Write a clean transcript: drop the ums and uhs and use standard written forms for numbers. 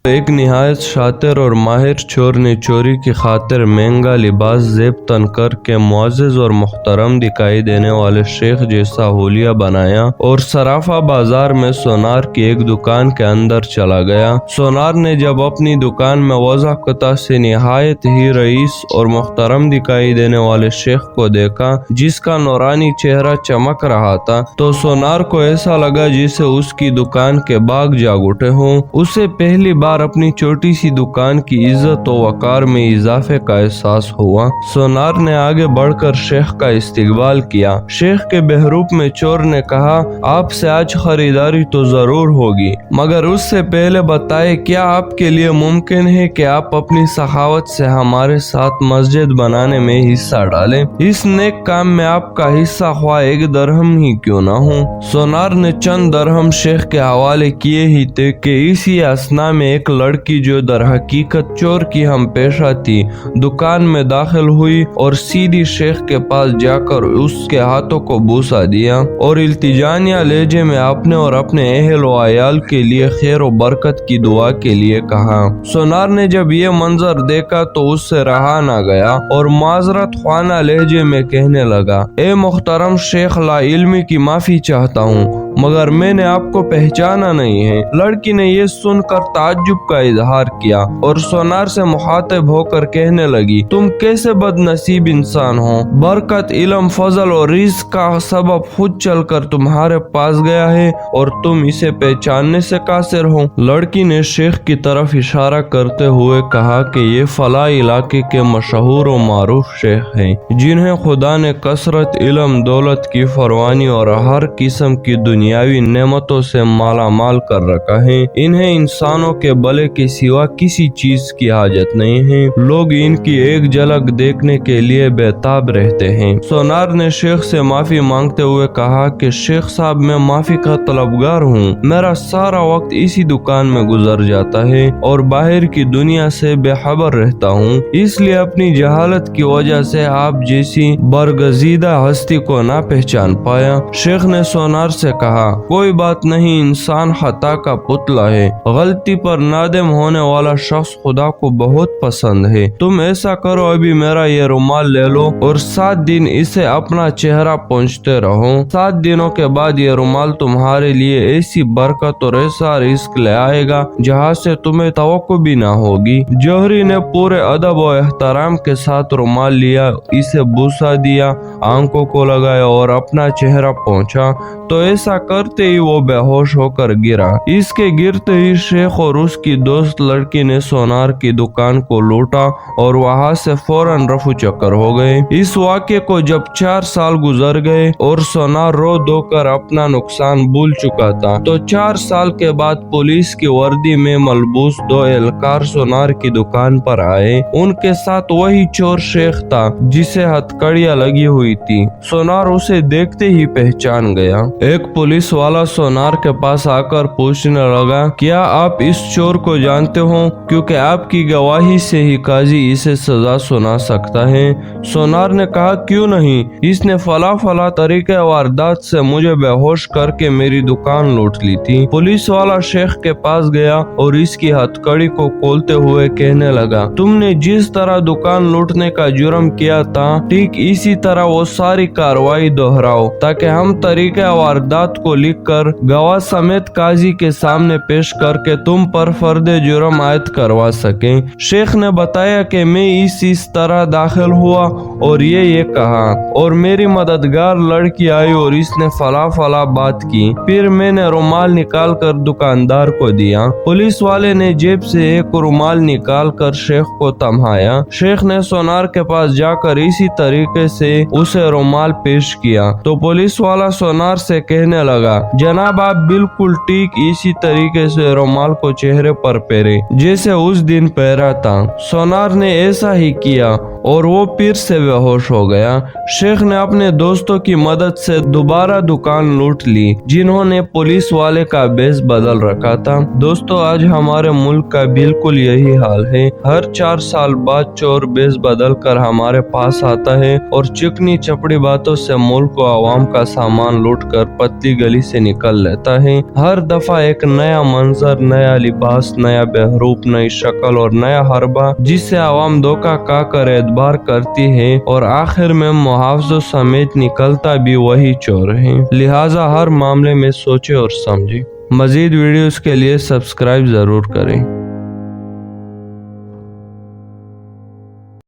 ایک نہایت شاطر اور ماہر چور نے چوری کی خاطر مہنگا لباس زیب تن کر کے معزز اور محترم دکھائی دینے والے شیخ جیسا حلیہ بنایا اور صرافہ بازار میں سونار کی ایک دکان کے اندر چلا گیا۔ سونار نے جب اپنی دکان میں وضع قطع سے نہایت ہی رئیس اور محترم دکھائی دینے والے شیخ کو دیکھا جس کا نورانی چہرہ چمک رہا تھا تو سونار کو ایسا لگا جسے اس کی دکان کے باغ جاگ اٹھے ہوں۔ اسے پہلی بار اپنی چھوٹی سی دکان کی عزت و وقار میں اضافے کا احساس ہوا۔ سونار نے آگے بڑھ کر شیخ کا استقبال کیا۔ شیخ کے بہروپ میں چور نے کہا، آپ سے آج خریداری تو ضرور ہوگی، مگر اس سے پہلے بتائے کیا آپ کے لیے ممکن ہے کہ آپ اپنی سخاوت سے ہمارے ساتھ مسجد بنانے میں حصہ ڈالیں؟ اس نیک کام میں آپ کا حصہ خواہ ایک درہم ہی کیوں نہ ہو۔ سونار نے چند درہم شیخ کے حوالے کیے ہی تھے کہ اسی اثنا میں ایک لڑکی جو در حقیقت چور کی ہم پیشہ تھی دکان میں داخل ہوئی اور سیدھی شیخ کے پاس جا کر اس کے ہاتھوں کو بوسہ دیا اور التجانیہ لہجے میں اپنے اور اپنے اہل و عیال کے لیے خیر و برکت کی دعا کے لیے کہا۔ سونار نے جب یہ منظر دیکھا تو اس سے رہا نہ گیا اور معذرت خواہ لہجے میں کہنے لگا، اے محترم شیخ، لا علمی کی معافی چاہتا ہوں مگر میں نے آپ کو پہچانا نہیں ہے۔ لڑکی نے یہ سن کر تعجب کا اظہار کیا اور سونار سے مخاطب ہو کر کہنے لگی، تم کیسے بد نصیب انسان ہو، برکت، علم، فضل اور رزق کا سبب خود چل کر تمہارے پاس گیا ہے اور تم اسے پہچاننے سے قاصر ہو۔ لڑکی نے شیخ کی طرف اشارہ کرتے ہوئے کہا کہ یہ فلاں علاقے کے مشہور و معروف شیخ ہیں جنہیں خدا نے کثرت علم، دولت کی فراوانی اور ہر قسم کی دنیاوی نعمتوں سے مالا مال کر رکھا ہے۔ انہیں انسانوں کے بھلے کے سوا کسی چیز کی حاجت نہیں ہے۔ لوگ ان کی ایک جھلک دیکھنے کے لیے بےتاب رہتے ہیں۔ سونار نے شیخ سے معافی مانگتے ہوئے کہا کہ شیخ صاحب، میں معافی کا طلبگار ہوں۔ میرا سارا وقت اسی دکان میں گزر جاتا ہے اور باہر کی دنیا سے بے خبر رہتا ہوں، اس لیے اپنی جہالت کی وجہ سے آپ جیسی برگزیدہ ہستی کو نہ پہچان پایا۔ شیخ نے سونار سے کہا، کوئی بات نہیں، انسان خطا کا پتلا ہے، غلطی پر نادم ہونے والا شخص خدا کو بہت پسند ہے۔ تم ایسا کرو، ابھی میرا یہ رومال لے لو اور 7 دن اسے اپنا چہرہ پہنچتے رہو۔ 7 دنوں کے بعد یہ رومال تمہارے لیے ایسی برکت اور ایسا رزق لے آئے گا جہاں سے تمہیں توقع بھی نہ ہوگی۔ جوہری نے پورے ادب و احترام کے ساتھ رومال لیا، اسے بوسہ دیا، آنکھوں کو لگایا اور اپنا چہرہ پہنچا تو ایسا کرتے ہی وہ بے ہوش ہو کر گرا۔ اس کے گرتے ہی شیخ اور اس کی دوست لڑکی نے سونار کی دکان کو لوٹا اور وہاں سے فوراً رفو چکر ہو گئے۔ اس واقعے کو جب 4 سال گزر گئے اور سونار رو دھو کر اپنا نقصان بھول چکا تھا تو 4 سال کے بعد پولیس کی وردی میں ملبوس 2 اہلکار سونار کی دکان پر آئے۔ ان کے ساتھ وہی چور شیخ تھا جسے ہتھکڑیاں لگی ہوئی تھی۔ سونار اسے دیکھتے ہی پہچان گیا۔ ایک پولیس والا سونار کے پاس آ کر پوچھنے لگا، کیا آپ اس چور کو جانتے ہو؟ کیونکہ آپ کی گواہی سے ہی قاضی اسے سزا سنا سکتا ہے۔ سونار نے کہا، کیوں نہیں، اس نے فلاں طریقے واردات سے مجھے بے ہوش کر کے میری دکان لوٹ لی تھی۔ پولیس والا شیخ کے پاس گیا اور اس کی ہتھکڑی کو کھولتے ہوئے کہنے لگا، تم نے جس طرح دکان لوٹنے کا جرم کیا تھا ٹھیک اسی طرح وہ ساری کارروائی دہراؤ تاکہ ہم طریقہ واردات کو لکھ کر گواہ سمیت قاضی کے سامنے پیش کر کے تم پر فرد جرم عائد کروا سکیں۔ شیخ نے بتایا کہ میں اس طرح داخل ہوا اور یہ کہا اور میری مددگار لڑکی آئی اور اس نے فلاں بات کی، پھر میں نے رومال نکال کر دکاندار کو دیا۔ پولیس والے نے جیب سے ایک رومال نکال کر شیخ کو تمہایا۔ شیخ نے سونار کے پاس جا کر اسی طریقے سے اسے رومال پیش کیا تو پولیس والا سونار سے کہنے لگا، جناب آپ بالکل ٹھیک اسی طریقے سے رومال کو چہرے پر پہرے جیسے اس دن پہرا تھا۔ سونار نے ایسا ہی کیا اور وہ پھر سے بیہوش ہو گیا۔ شیخ نے اپنے دوستوں کی مدد سے دوبارہ دکان لوٹ لی، جنہوں نے پولیس والے کا بیس بدل رکھا تھا۔ دوستو، آج ہمارے ملک کا بالکل یہی حال ہے۔ ہر 4 سال بعد چور بیس بدل کر ہمارے پاس آتا ہے اور چکنی چپڑی باتوں سے ملک و عوام کا سامان لوٹ کر پتلی گلی سے نکل لیتا ہے۔ ہر دفعہ ایک نیا منظر، نیا لباس، نیا بہروپ، نئی شکل اور نیا حربہ، جس سے عوام دھوکہ کھا کر اعتبار کرتی ہے اور آخر میں محافظوں سمیت نکلتا بھی وہی چور ہے۔ لہٰذا ہر معاملے میں سوچے اور سمجھے۔ مزید ویڈیوز کے لیے سبسکرائب ضرور کریں۔